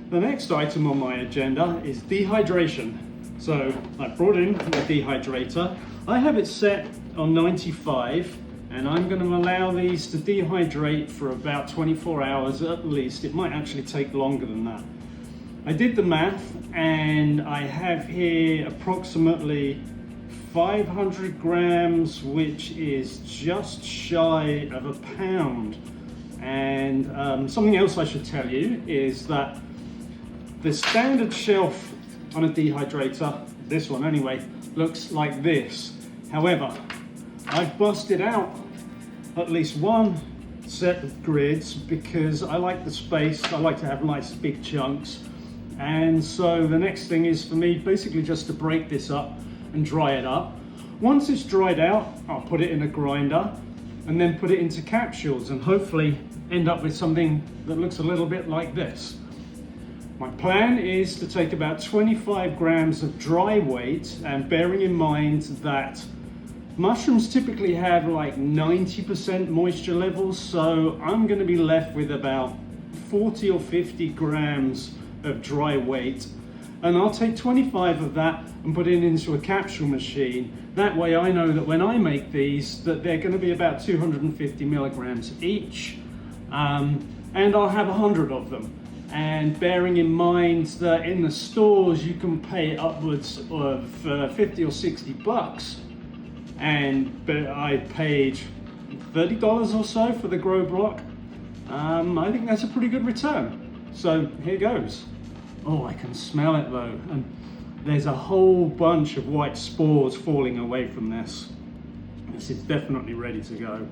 The next item on my agenda is dehydration. So I brought in the dehydrator. I have it set on 95 and I'm going to allow these to dehydrate for about 24 hours at least. It might actually take longer than that. I did the math and I have here approximately 500 grams, which is just shy of a pound. And something else I should tell you is that the standard shelf on a dehydrator, this one anyway, looks like this. However, I've busted out at least one set of grids because I like the space. I like to have nice big chunks. And so the next thing is for me basically just to break this up and dry it up. Once it's dried out, I'll put it in a grinder and then put it into capsules and hopefully end up with something that looks a little bit like this. My plan is to take about 25 grams of dry weight, and bearing in mind that mushrooms typically have like 90% moisture levels, so I'm going to be left with about 40 or 50 grams of dry weight, and I'll take 25 of that and put it into a capsule machine. That way I know that when I make these that they're going to be about 250 milligrams each, and I'll have 100 of them. And bearing in mind that in the stores you can pay upwards of 50 or 60 bucks, and I paid $30 or so for the grow block. I think that's a pretty good return. So here goes. Oh, I can smell it though, and there's a whole bunch of white spores falling away from this. This is definitely ready to go.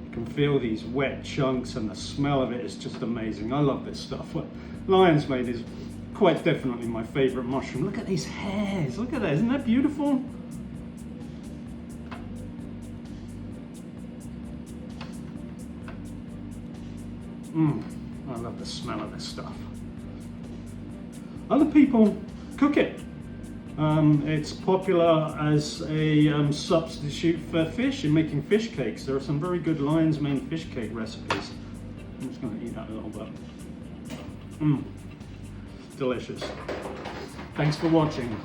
You can feel these wet chunks and the smell of it is just amazing. I love this stuff. Lion's mane is quite definitely my favorite mushroom. Look at these hairs, look at that, isn't that beautiful? I love the smell of this stuff. Other people cook it. It's popular as a substitute for fish in making fish cakes. There are some very good lion's mane fish cake recipes. I'm just going to eat that a little bit. Delicious. Thanks for watching.